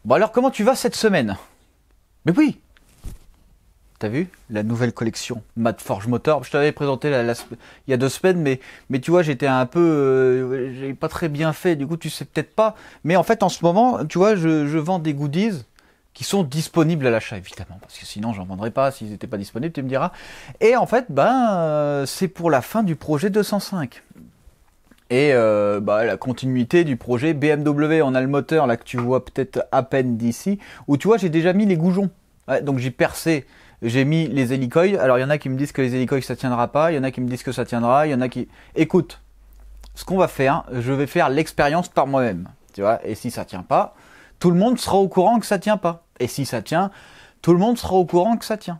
Bon alors, comment tu vas cette semaine? Mais oui, t'as vu la nouvelle collection Mad Forge Motor. Je t'avais présenté il y a 2 semaines, mais tu vois, j'étais un peu, j'ai pas très bien fait. Du coup, tu sais peut-être pas. Mais en fait, en ce moment, tu vois, je vends des goodies qui sont disponibles à l'achat, évidemment, parce que sinon, j'en vendrais pas s'ils n'étaient pas disponibles. Tu me diras. Et en fait, c'est pour la fin du projet 205. Et la continuité du projet BMW. On a le moteur là que tu vois peut-être à peine d'ici, où tu vois j'ai déjà mis les goujons. Ouais, donc j'ai percé, j'ai mis les hélicoïdes. Alors il y en a qui me disent que les hélicoïdes ça tiendra pas, il y en a qui me disent que ça tiendra, il y en a qui... Écoute, ce qu'on va faire, je vais faire l'expérience par moi-même. Tu vois, et si ça tient pas, tout le monde sera au courant que ça tient pas. Et si ça tient, tout le monde sera au courant que ça tient.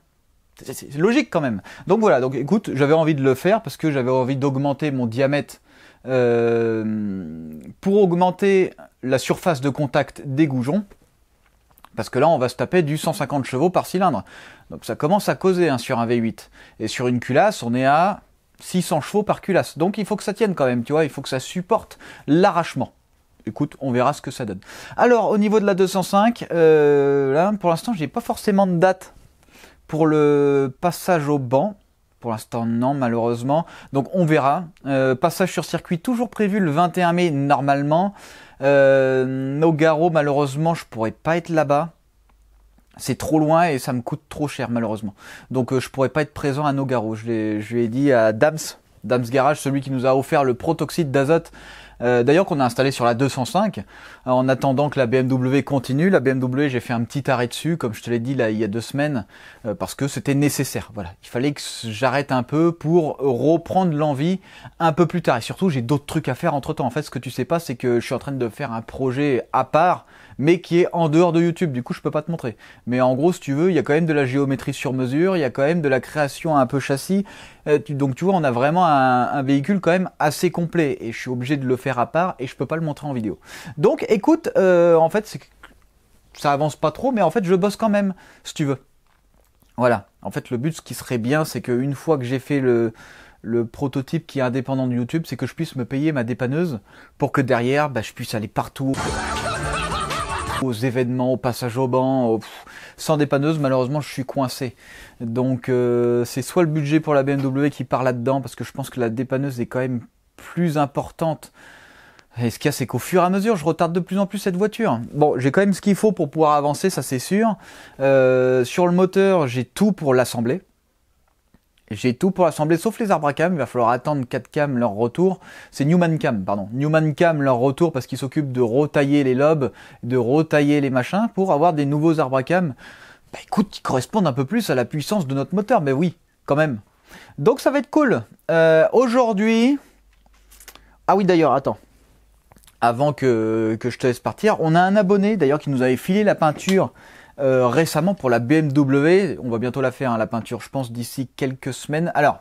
C'est logique quand même. Donc voilà, donc écoute, j'avais envie de le faire parce que j'avais envie d'augmenter mon diamètre pour augmenter la surface de contact des goujons, parce que là on va se taper du 150 chevaux par cylindre, donc ça commence à causer sur un V8, et sur une culasse on est à 600 chevaux par culasse, donc il faut que ça tienne quand même, tu vois, il faut que ça supporte l'arrachement. Écoute, on verra ce que ça donne. Alors au niveau de la 205, là pour l'instant j'ai pas forcément de date pour le passage au banc. Pour l'instant, non, malheureusement. Donc, on verra. Passage sur circuit, toujours prévu le 21 mai, normalement. Nogaro, malheureusement, je pourrais pas être là-bas. C'est trop loin et ça me coûte trop cher, malheureusement. Donc, je pourrais pas être présent à Nogaro. Je lui ai dit à Dams Garage, celui qui nous a offert le protoxyde d'azote, d'ailleurs qu'on a installé sur la 205, en attendant que la BMW continue. La BMW, j'ai fait un petit arrêt dessus, comme je te l'ai dit là il y a 2 semaines, parce que c'était nécessaire. Voilà, il fallait que j'arrête un peu pour reprendre l'envie un peu plus tard. Et surtout, j'ai d'autres trucs à faire entre temps. En fait, ce que tu sais pas, c'est que je suis en train de faire un projet à part, mais qui est en dehors de YouTube. Du coup, je peux pas te montrer. Mais en gros, si tu veux, il y a quand même de la géométrie sur mesure, il y a quand même de la création un peu châssis. Donc tu vois, on a vraiment un véhicule quand même assez complet. Et je suis obligé de le faire à part et je peux pas le montrer en vidéo. Donc écoute, en fait, ça avance pas trop, mais en fait, je bosse quand même, si tu veux. Voilà. En fait, le but, ce qui serait bien, c'est qu'une fois que j'ai fait le prototype qui est indépendant de YouTube, c'est que je puisse me payer ma dépanneuse pour que derrière, je puisse aller partout, aux événements, au passage au banc. Sans dépanneuse, malheureusement, je suis coincé. Donc, c'est soit le budget pour la BMW qui part là-dedans, parce que je pense que la dépanneuse est quand même plus importante. Et ce qu'il y a, c'est qu'au fur et à mesure, je retarde de plus en plus cette voiture. Bon, j'ai quand même ce qu'il faut pour pouvoir avancer, ça c'est sûr. Sur le moteur, j'ai tout pour l'assembler. J'ai tout pour l'assembler, sauf les arbres à cam. Il va falloir attendre 4 cam leur retour. C'est Newman Cam, pardon. Newman Cam leur retour parce qu'ils s'occupent de retailler les lobes, de retailler les machins pour avoir des nouveaux arbres à cam. Écoute, qui correspondent un peu plus à la puissance de notre moteur. Mais oui, quand même. Donc ça va être cool. Aujourd'hui... Ah oui, d'ailleurs, attends. Avant que je te laisse partir, on a un abonné d'ailleurs qui nous avait filé la peinture récemment pour la BMW. On va bientôt la faire, la peinture, je pense, d'ici quelques semaines. Alors,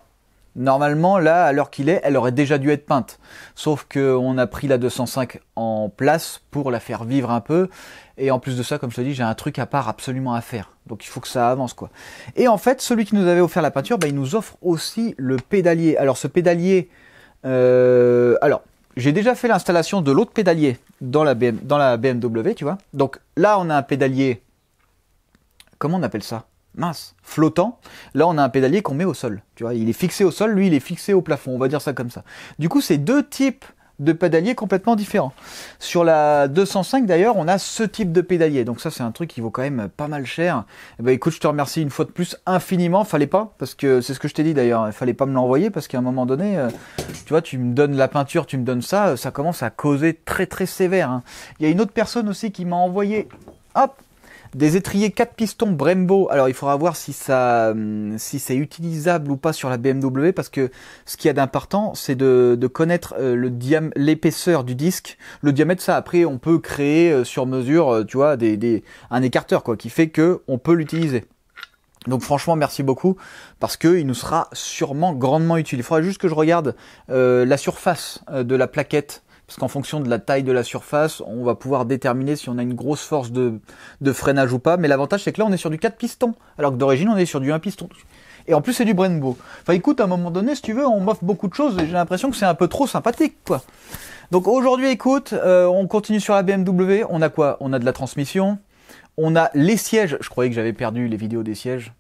normalement, là, à l'heure qu'il est, elle aurait déjà dû être peinte. Sauf qu'on a pris la 205 en place pour la faire vivre un peu. Et en plus de ça, comme je te dis, j'ai un truc à part absolument à faire. Donc il faut que ça avance, quoi. Et en fait, celui qui nous avait offert la peinture, il nous offre aussi le pédalier. Alors ce pédalier... j'ai déjà fait l'installation de l'autre pédalier dans la BMW, tu vois. Donc là, on a un pédalier, comment on appelle ça? Mince, flottant. Là, on a un pédalier qu'on met au sol. Tu vois, il est fixé au sol, lui, il est fixé au plafond. On va dire ça comme ça. Du coup, c'est deux types de pédaliers complètement différents. Sur la 205 d'ailleurs, on a ce type de pédalier. Donc ça, c'est un truc qui vaut quand même pas mal cher. Eh ben, écoute, je te remercie une fois de plus infiniment. Fallait pas, parce que c'est ce que je t'ai dit d'ailleurs. Il fallait pas me l'envoyer parce qu'à un moment donné, tu vois, tu me donnes la peinture, tu me donnes ça, ça commence à causer très très sévère. Hein. Il y a une autre personne aussi qui m'a envoyé, hop, des étriers 4 pistons Brembo. Alors il faudra voir si c'est utilisable ou pas sur la BMW, parce que ce qu'il y a d'important, c'est de connaître l'épaisseur du disque. Le diamètre, ça après on peut créer sur mesure, tu vois, un écarteur quoi, qui fait que on peut l'utiliser. Donc franchement merci beaucoup, parce que il nous sera sûrement grandement utile. Il faudra juste que je regarde la surface de la plaquette. Parce qu'en fonction de la taille de la surface, on va pouvoir déterminer si on a une grosse force de freinage ou pas. Mais l'avantage, c'est que là, on est sur du 4 pistons. Alors que d'origine, on est sur du 1 piston. Et en plus, c'est du Brembo. Enfin, écoute, à un moment donné, si tu veux, on m'offre beaucoup de choses et j'ai l'impression que c'est un peu trop sympathique, quoi. Donc aujourd'hui, écoute, on continue sur la BMW. On a quoi? On a de la transmission. On a les sièges, je croyais que j'avais perdu les vidéos des sièges.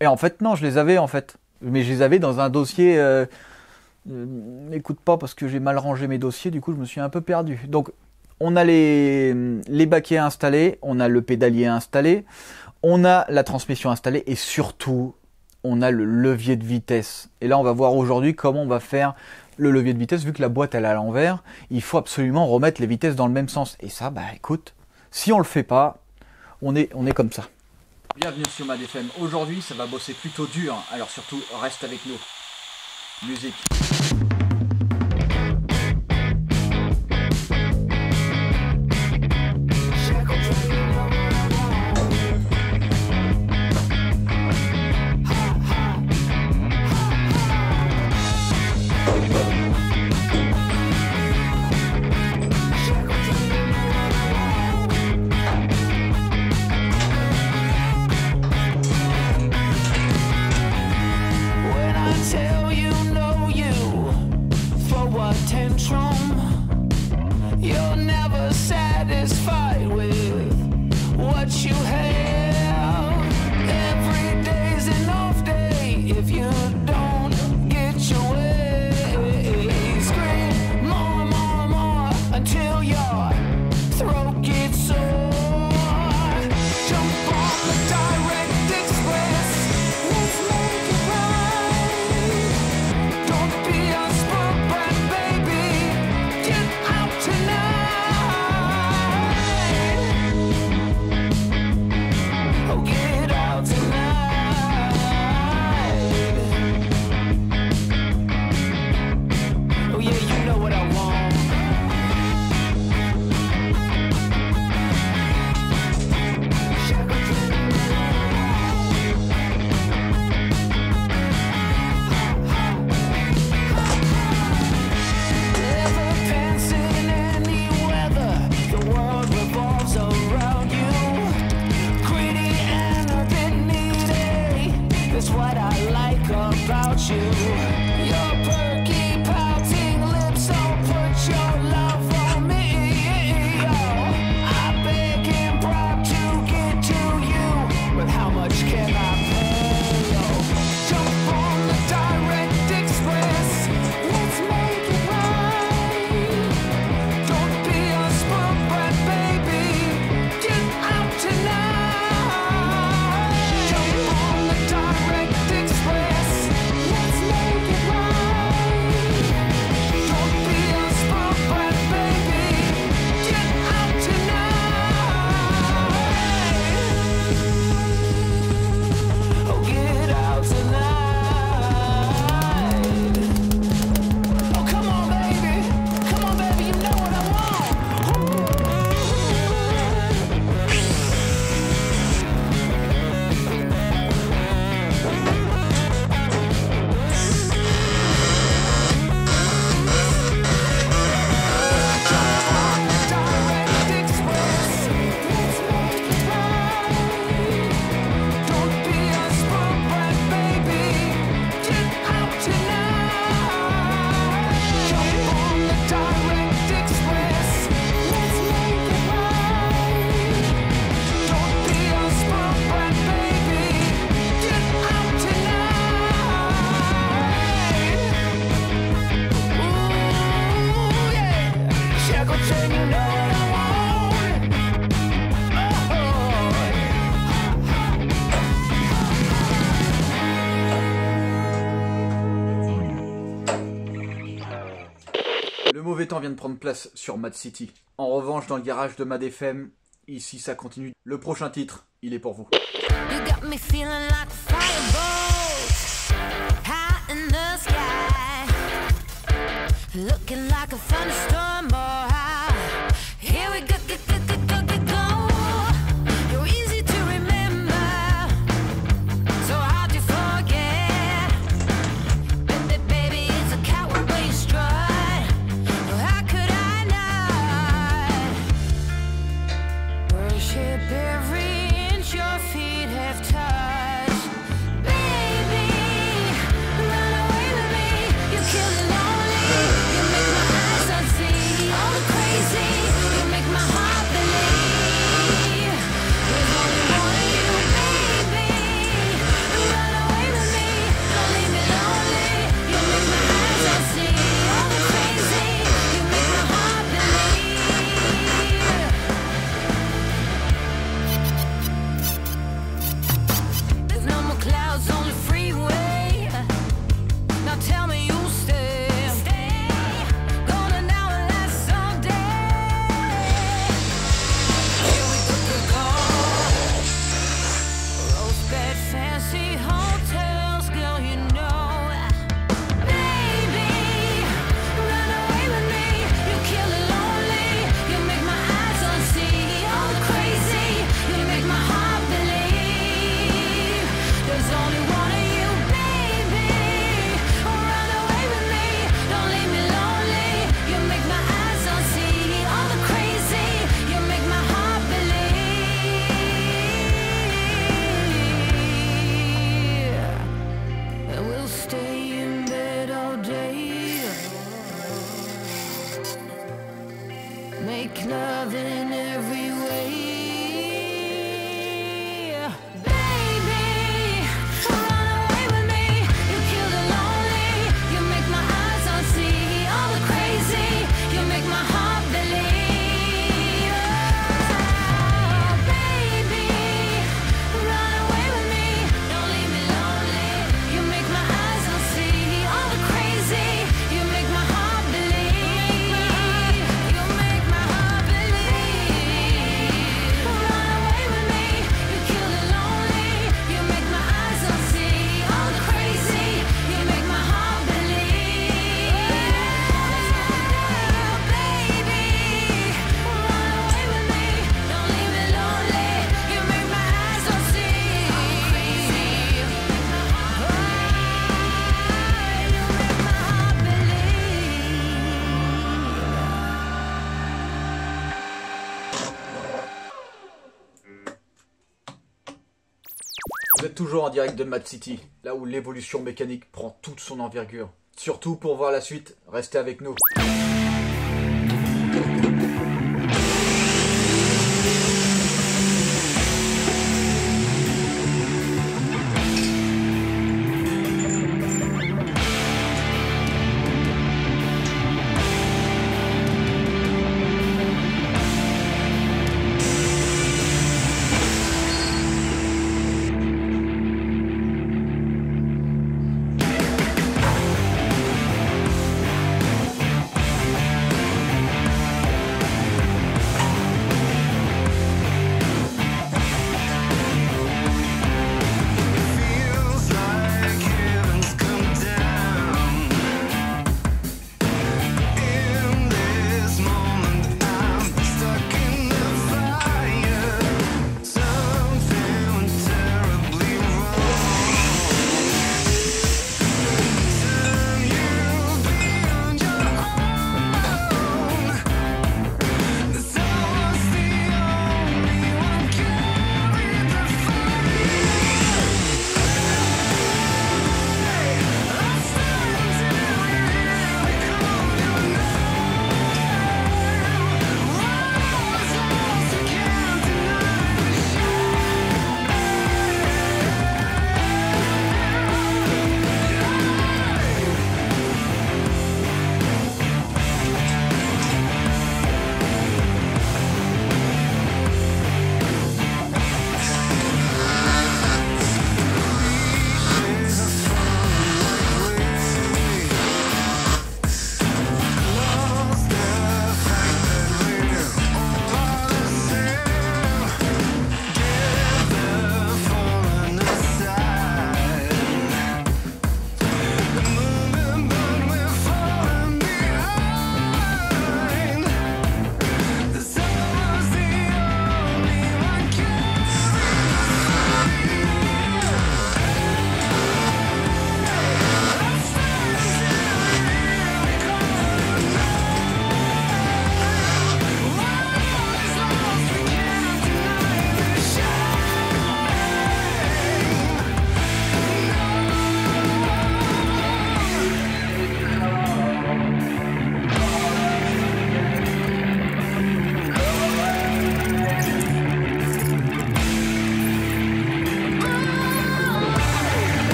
Et en fait, non, je les avais en fait. Mais je les avais dans un dossier... n'écoute pas parce que j'ai mal rangé mes dossiers, du coup je me suis un peu perdu. Donc on a les baquets installés, on a le pédalier installé, on a la transmission installée et surtout on a le levier de vitesse. Et là on va voir aujourd'hui comment on va faire le levier de vitesse, vu que la boîte elle est à l'envers, il faut absolument remettre les vitesses dans le même sens. Et ça, bah écoute, si on le fait pas, on est comme ça. Bienvenue sur Mad FM. Aujourd'hui ça va bosser plutôt dur, alors surtout reste avec nous. Musique. You're never satisfied with what you have. Every day's an off day if you don't get your way. Scream more, more, more until your throat gets sore. Jump on the direct express, let's make it right. Don't be a spoiled brat, baby. Get out tonight. Oh, get out tonight. Oh yeah, you know what I want. Never pants in any weather. The world revolves around you. Greedy and a bit needy. That's what I like about you. Your perky, pouting lips, oh, put your love on me. Oh, I beg and bribe to get to you, but how much can I pay? Oh, jump on the direct express, let's make it right. Don't be a spoiled brat, baby. Get out tonight. Jump on the direct express, let's make it right. Don't be a spoiled brat, baby. Get out tonight. Oh, get out tonight. Oh, come on, baby. Come on, baby. You know what I want. Direct express, let's make it right. Don't be a spoiled brat, baby. Get out tonight. Jump on the direct express, let's make it right. Don't be a spoiled brat, baby. Get out tonight. Ooh, yeah. Shackle chain, you know what I want. Le mauvais temps vient de prendre place sur Mad City. En revanche, dans le garage de Mad FM, ici ça continue. Le prochain titre, il est pour vous. You got me feeling like fireballs high in the sky, looking like a thunderstorm. Here we go, go, go, go, go, go, go. You're easy to remember, so hard to forget. Baby, it's a coward way you strut. How could I not worship every inch your feet have touched? Baby, run away with me. You kill it lonely. You make my eyes unsee. All the crazy. You make my heart believe. Vous êtes toujours en direct de Mad City, là où l'évolution mécanique prend toute son envergure. Surtout pour voir la suite, restez avec nous.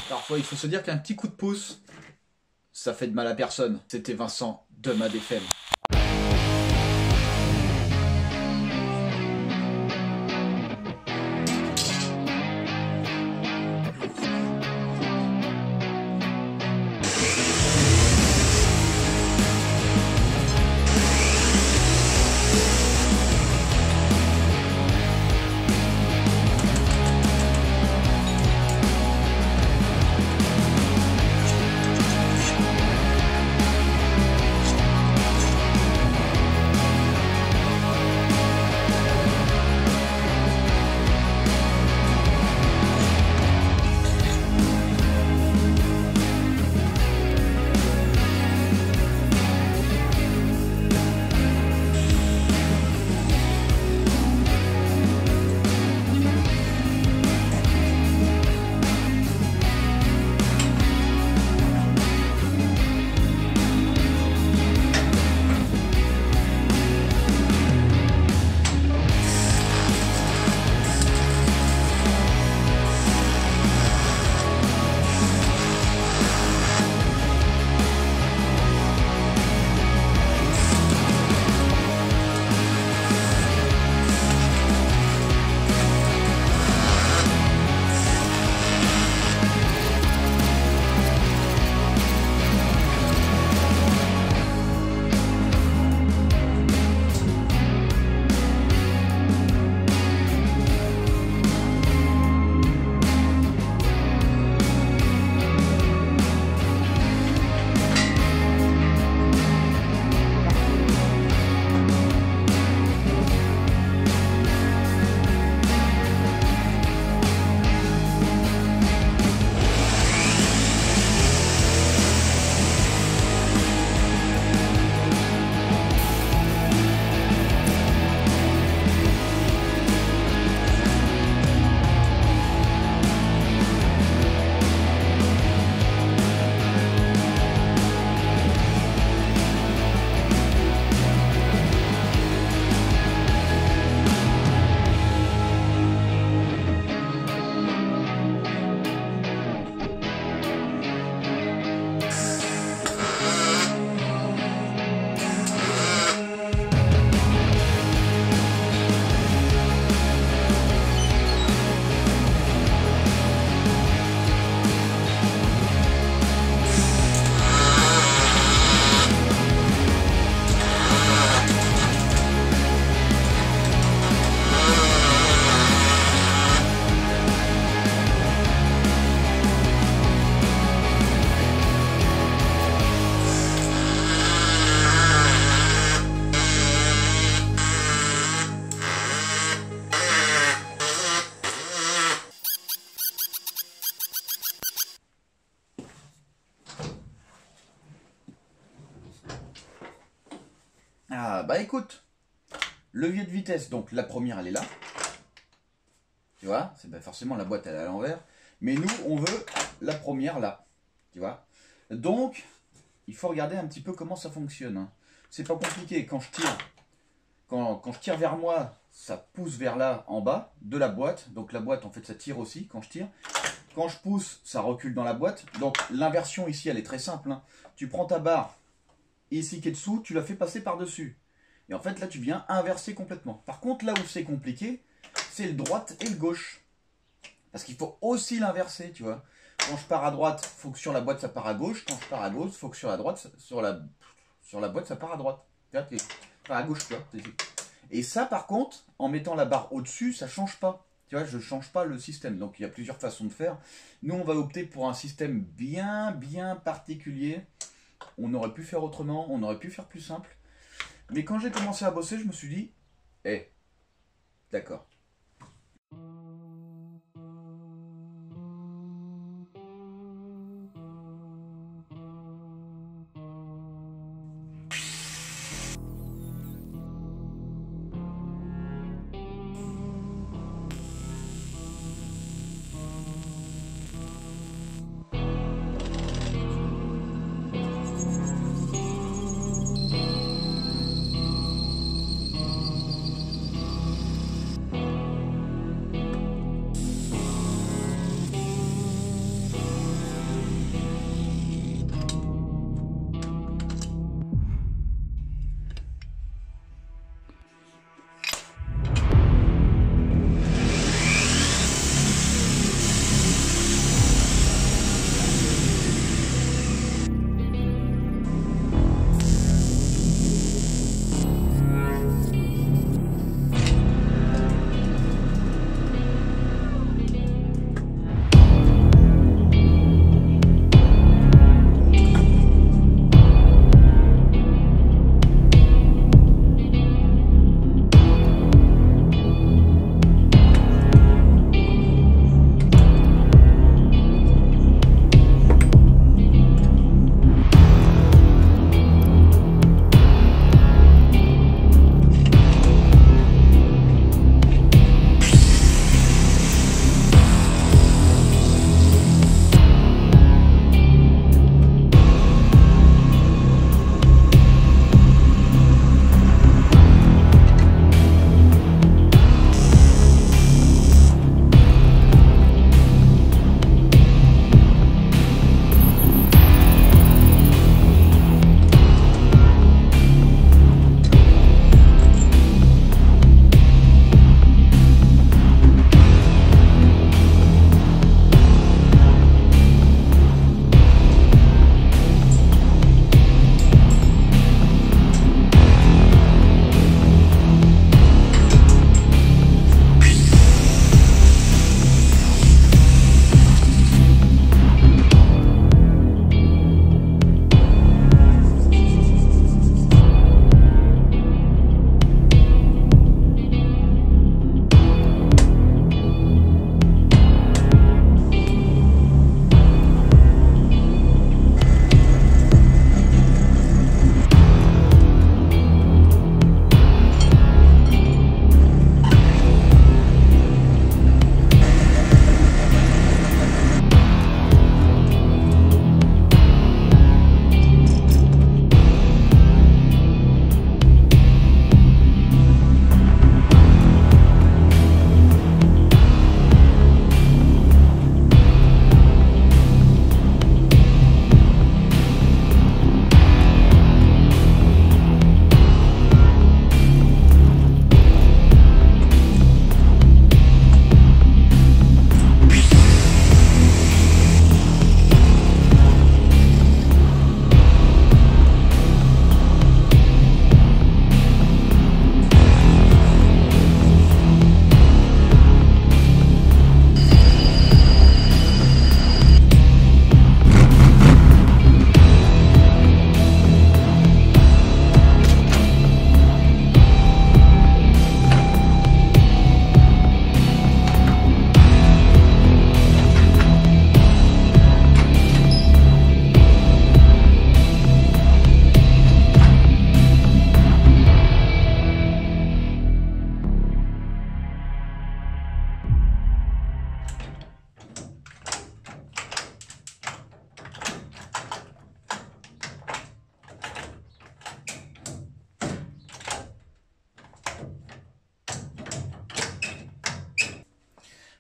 Parfois, il faut se dire qu'un petit coup de pouce, ça fait de mal à personne. C'était Vincent de Mad FM. Ah, bah écoute, levier de vitesse, donc la première elle est là. Tu vois, c'est pas forcément la boîte elle est à l'envers. Mais nous, on veut la première là. Tu vois. Donc, il faut regarder un petit peu comment ça fonctionne. Hein. C'est pas compliqué. Quand je tire, quand je tire vers moi, ça pousse vers là en bas de la boîte. Donc la boîte, en fait, ça tire aussi quand je tire. Quand je pousse, ça recule dans la boîte. Donc l'inversion ici, elle est très simple. Hein. Tu prends ta barre ici qui est dessous, tu la fais passer par-dessus. Et en fait, là, tu viens inverser complètement. Par contre, là où c'est compliqué, c'est le droite et le gauche. Parce qu'il faut aussi l'inverser, tu vois. Quand je pars à droite, il faut que sur la boîte, ça part à gauche. Quand je pars à gauche, il faut que sur la droite, sur la boîte, ça part à droite. Tu vois, pas à gauche, tu vois. Et ça, par contre, en mettant la barre au-dessus, ça change pas. Tu vois, je change pas le système. Donc, il y a plusieurs façons de faire. Nous, on va opter pour un système bien particulier. On aurait pu faire autrement, on aurait pu faire plus simple. Mais quand j'ai commencé à bosser, je me suis dit, d'accord.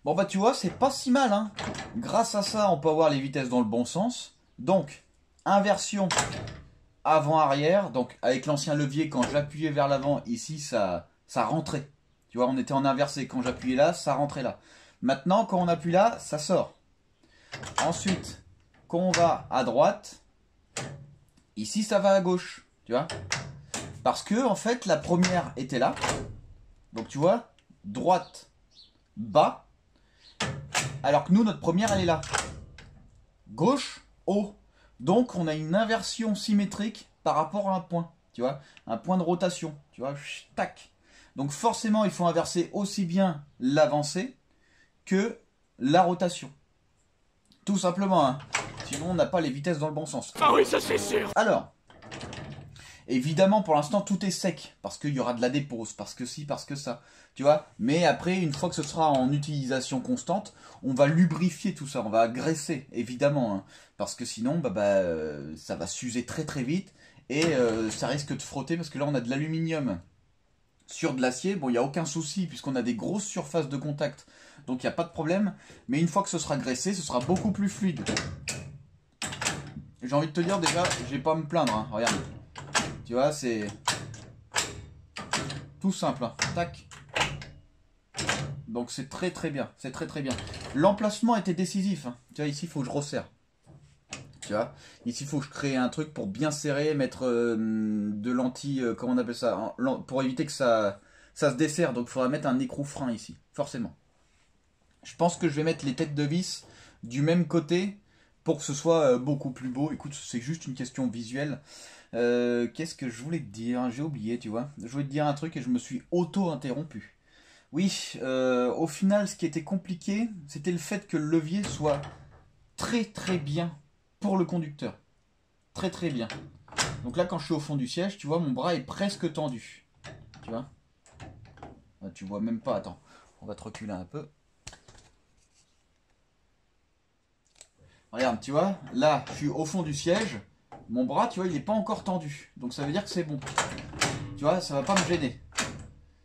Bon bah tu vois, c'est pas si mal, hein. Grâce à ça, on peut avoir les vitesses dans le bon sens. Donc, inversion avant-arrière. Donc, avec l'ancien levier, quand j'appuyais vers l'avant, ici, ça rentrait. Tu vois, on était en inversé. Quand j'appuyais là, ça rentrait là. Maintenant, quand on appuie là, ça sort. Ensuite, quand on va à droite, ici, ça va à gauche. Tu vois? Parce que, en fait, la première était là. Donc, tu vois, droite, bas. Alors que nous, notre première, elle est là. Gauche, haut. Donc, on a une inversion symétrique par rapport à un point. Tu vois, un point de rotation. Tu vois, tac. Donc, forcément, il faut inverser aussi bien l'avancée que la rotation. Tout simplement, hein. Sinon, on n'a pas les vitesses dans le bon sens. Ah oui, ça c'est sûr. Alors, évidemment, pour l'instant, tout est sec. Parce qu'il y aura de la dépose, parce que ci, parce que ça. Tu vois? Mais après, une fois que ce sera en utilisation constante, on va lubrifier tout ça. On va graisser, évidemment. Hein. Parce que sinon, ça va s'user très très vite. Et ça risque de frotter, parce que là, on a de l'aluminium sur de l'acier. Bon, il n'y a aucun souci, puisqu'on a des grosses surfaces de contact. Donc, il n'y a pas de problème. Mais une fois que ce sera graissé, ce sera beaucoup plus fluide. J'ai envie de te dire, déjà, je vais pas me plaindre. Hein. Regarde. Tu vois, c'est tout simple. Hein. Tac. Donc c'est très très bien. C'est très très bien. L'emplacement était décisif. Hein. Tu vois, ici, il faut que je resserre. Tu vois, ici, il faut que je crée un truc pour bien serrer, mettre de l'anti... comment on appelle ça? Pour éviter que ça se desserre. Donc il faudra mettre un écrou frein ici. Forcément. Je pense que je vais mettre les têtes de vis du même côté pour que ce soit beaucoup plus beau. Écoute, c'est juste une question visuelle. Qu'est-ce que je voulais te dire? J'ai oublié, tu vois. Je voulais te dire un truc et je me suis auto-interrompu. Oui, au final, ce qui était compliqué, c'était le fait que le levier soit très très bien pour le conducteur. Très très bien. Donc là, quand je suis au fond du siège, tu vois, mon bras est presque tendu. Tu vois? Ah, tu vois même pas, attends. On va te reculer un peu. Regarde, tu vois, là, je suis au fond du siège. Mon bras, tu vois, il n'est pas encore tendu. Donc ça veut dire que c'est bon. Tu vois, ça va pas me gêner.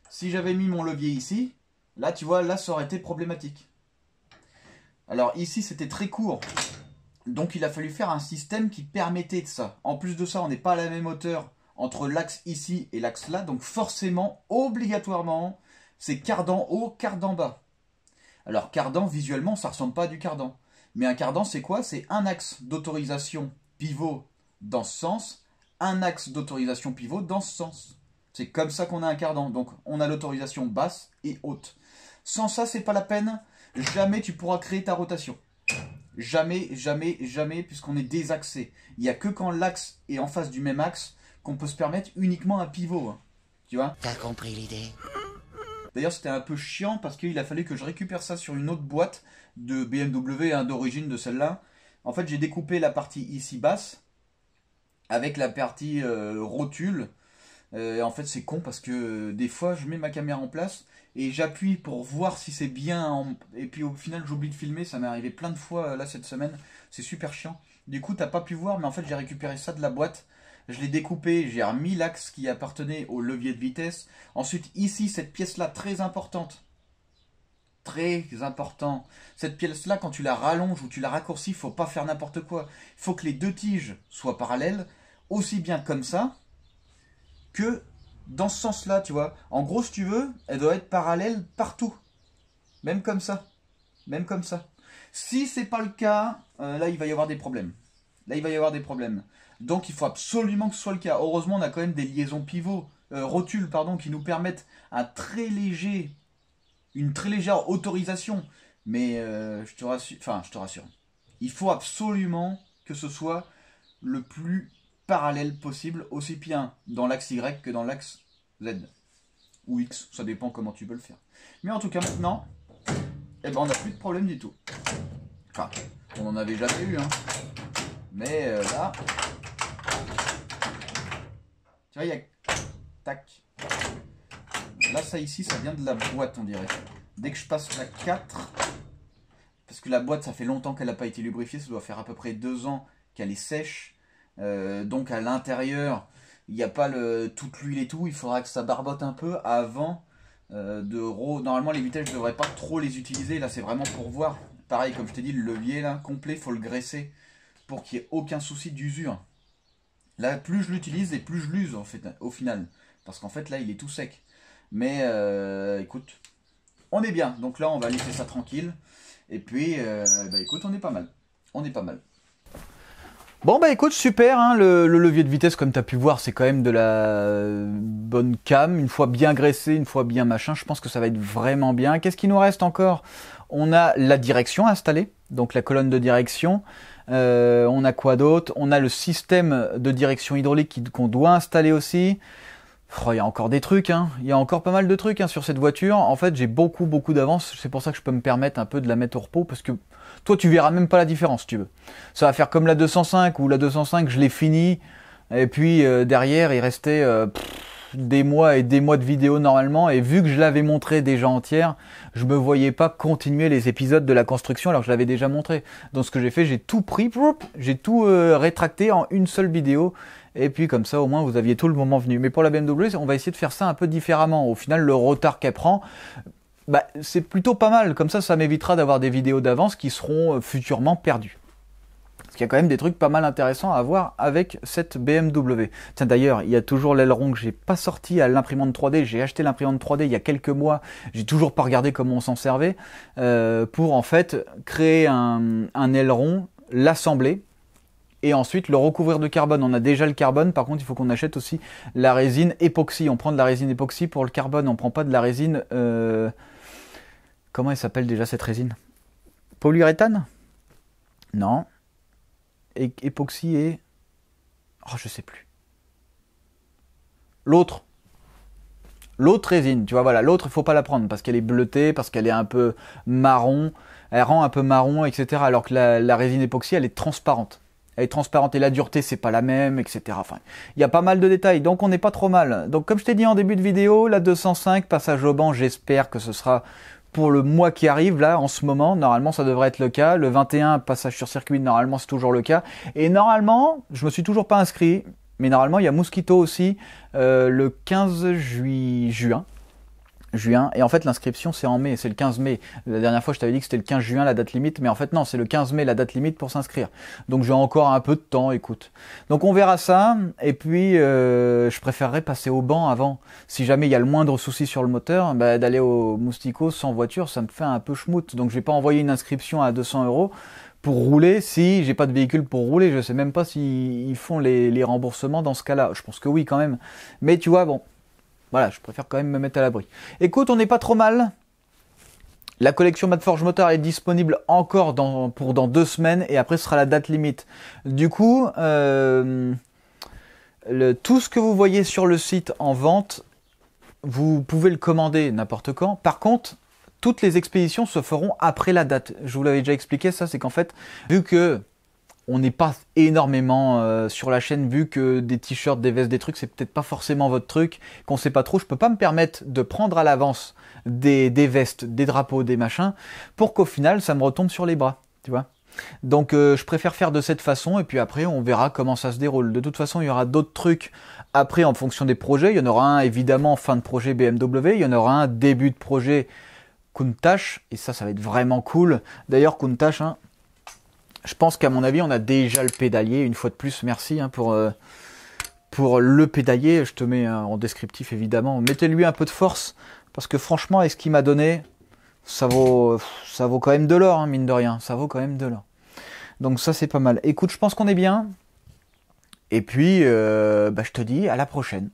Si j'avais mis mon levier ici, là, tu vois, là, ça aurait été problématique. Alors ici, c'était très court. Donc il a fallu faire un système qui permettait de ça. En plus de ça, on n'est pas à la même hauteur entre l'axe ici et l'axe là. Donc forcément, obligatoirement, c'est cardan haut, cardan bas. Alors cardan, visuellement, ça ressemble pas à du cardan. Mais un cardan, c'est quoi? C'est un axe d'autorisation pivot dans ce sens, un axe d'autorisation pivot dans ce sens. C'est comme ça qu'on a un cardan. Donc, on a l'autorisation basse et haute. Sans ça, c'est pas la peine. Jamais tu pourras créer ta rotation. Jamais, jamais, jamais, puisqu'on est désaxé. Il n'y a que quand l'axe est en face du même axe qu'on peut se permettre uniquement un pivot. Hein. Tu vois? T'as compris l'idée? D'ailleurs, c'était un peu chiant parce qu'il a fallu que je récupère ça sur une autre boîte de BMW, hein, d'origine de celle-là. En fait, j'ai découpé la partie ici basse avec la partie rotule. En fait, c'est con parce que des fois, je mets ma caméra en place et j'appuie pour voir si c'est bien. Et puis au final, j'oublie de filmer. Ça m'est arrivé plein de fois là cette semaine. C'est super chiant. Du coup, t'as pas pu voir, mais en fait, j'ai récupéré ça de la boîte. Je l'ai découpé, j'ai remis l'axe qui appartenait au levier de vitesse. Ensuite, ici, cette pièce-là, très importante. Très important. Cette pièce-là, quand tu la rallonges ou tu la raccourcis, il ne faut pas faire n'importe quoi. Il faut que les deux tiges soient parallèles, aussi bien comme ça, que dans ce sens-là, tu vois. En gros, si tu veux, elle doit être parallèle partout. Même comme ça. Même comme ça. Si c'est pas le cas, là, il va y avoir des problèmes. Là, il va y avoir des problèmes. Donc, il faut absolument que ce soit le cas. Heureusement, on a quand même des liaisons pivots, rotules, pardon, qui nous permettent une très légère autorisation. Mais je te rassure. Il faut absolument que ce soit le plus parallèle possible, aussi bien dans l'axe Y que dans l'axe Z. Ou X, ça dépend comment tu veux le faire. Mais en tout cas, maintenant, eh ben, on n'a plus de problème du tout. Enfin, on n'en avait jamais eu, hein. Mais là, tu vois, il y a... Tac. Là, ça ici, ça vient de la boîte, on dirait. Dès que je passe la 4, parce que la boîte, ça fait longtemps qu'elle n'a pas été lubrifiée, ça doit faire à peu près 2 ans qu'elle est sèche. Donc à l'intérieur, il n'y a pas toute l'huile et tout, il faudra que ça barbote un peu avant Normalement, les vitesses, je devrais pas trop les utiliser. Là, c'est vraiment pour voir. Pareil, comme je t'ai dit, le levier là, complet, faut le graisser pour qu'il n'y ait aucun souci d'usure. Là, plus je l'utilise et plus je l'use en fait, au final. Parce qu'en fait, là, il est tout sec. Mais écoute, on est bien. Donc là, on va laisser ça tranquille. Et puis, écoute, on est pas mal. On est pas mal. Bon bah écoute, super, hein, le levier de vitesse comme tu as pu voir c'est quand même de la bonne cam, une fois bien graissé, une fois bien machin, je pense que ça va être vraiment bien. Qu'est-ce qu'il nous reste encore? On a la direction installée, donc la colonne de direction, on a quoi d'autre? On a le système de direction hydraulique qu'on doit installer aussi. Oh, il y a encore des trucs, hein. Il y a encore pas mal de trucs hein, sur cette voiture. En fait, j'ai beaucoup d'avance. C'est pour ça que je peux me permettre un peu de la mettre au repos parce que toi, tu verras même pas la différence, si tu veux. Ça va faire comme la 205 ou la 205, je l'ai fini. Et puis derrière, il restait des mois et des mois de vidéos normalement. Et vu que je l'avais montré déjà entière, je me voyais pas continuer les épisodes de la construction alors que je l'avais déjà montré. Donc ce que j'ai fait, j'ai tout pris, j'ai tout rétracté en une seule vidéo. Et puis comme ça au moins vous aviez tout le moment venu. Mais pour la BMW on va essayer de faire ça un peu différemment. Au final le retard qu'elle prend, bah, c'est plutôt pas mal. Comme ça m'évitera d'avoir des vidéos d'avance qui seront futurement perdues. Parce qu'il y a quand même des trucs pas mal intéressants à voir avec cette BMW. Tiens d'ailleurs il y a toujours l'aileron que j'ai pas sorti à l'imprimante 3D. J'ai acheté l'imprimante 3D il y a quelques mois. J'ai toujours pas regardé comment on s'en servait. Pour en fait créer un aileron, l'assembler. Et ensuite le recouvrir de carbone. On a déjà le carbone, par contre il faut qu'on achète aussi la résine époxy. On prend de la résine époxy pour le carbone, on prend pas de la résine... Comment elle s'appelle déjà cette résine? Polyuréthane? Non. Époxy et... Oh je sais plus. L'autre résine, tu vois, voilà, l'autre il faut pas la prendre parce qu'elle est bleutée, parce qu'elle est un peu marron, elle rend un peu marron, etc. Alors que la résine époxy elle est transparente. Elle est transparente et la dureté c'est pas la même, etc. Enfin, il y a pas mal de détails, donc on n'est pas trop mal. Donc comme je t'ai dit en début de vidéo, la 205, passage au banc, j'espère que ce sera pour le mois qui arrive, là, en ce moment. Normalement ça devrait être le cas. Le 21, passage sur circuit, normalement c'est toujours le cas. Et normalement, je me suis toujours pas inscrit, mais normalement il y a Mosquito aussi, le 15 juin. Et en fait l'inscription c'est en mai, c'est le 15 mai. La dernière fois je t'avais dit que c'était le 15 juin la date limite, mais en fait non, c'est le 15 mai la date limite pour s'inscrire. Donc j'ai encore un peu de temps, écoute. Donc on verra ça, et puis je préférerais passer au banc avant. Si jamais il y a le moindre souci sur le moteur, bah, d'aller au Moustico sans voiture, ça me fait un peu schmout. Donc je vais pas envoyer une inscription à 200 € pour rouler si j'ai pas de véhicule pour rouler. Je sais même pas s'ils font les remboursements dans ce cas-là. Je pense que oui quand même. Mais tu vois, bon... Voilà, je préfère quand même me mettre à l'abri. Écoute, on n'est pas trop mal. La collection Madforge Motor est disponible encore pour dans 2 semaines et après ce sera la date limite. Du coup, tout ce que vous voyez sur le site en vente, vous pouvez le commander n'importe quand. Par contre, toutes les expéditions se feront après la date. Je vous l'avais déjà expliqué, ça, c'est qu'en fait, vu que on n'est pas énormément sur la chaîne, vu que des t-shirts, des vestes, des trucs, c'est peut-être pas forcément votre truc, qu'on sait pas trop, je peux pas me permettre de prendre à l'avance des vestes, des drapeaux, des machins, pour qu'au final, ça me retombe sur les bras, tu vois. Donc je préfère faire de cette façon, et puis après, on verra comment ça se déroule. De toute façon, il y aura d'autres trucs après en fonction des projets. Il y en aura un, évidemment, fin de projet BMW, il y en aura un début de projet Countach, et ça va être vraiment cool. D'ailleurs, Countach, hein, je pense qu'à mon avis, on a déjà le pédalier. Une fois de plus, merci hein, pour le pédalier. Je te mets en descriptif, évidemment. Mettez-lui un peu de force, parce que franchement, avec ce qu'il m'a donné, ça vaut quand même de l'or, hein, mine de rien. Ça vaut quand même de l'or. Donc ça, c'est pas mal. Écoute, je pense qu'on est bien. Et puis, je te dis à la prochaine.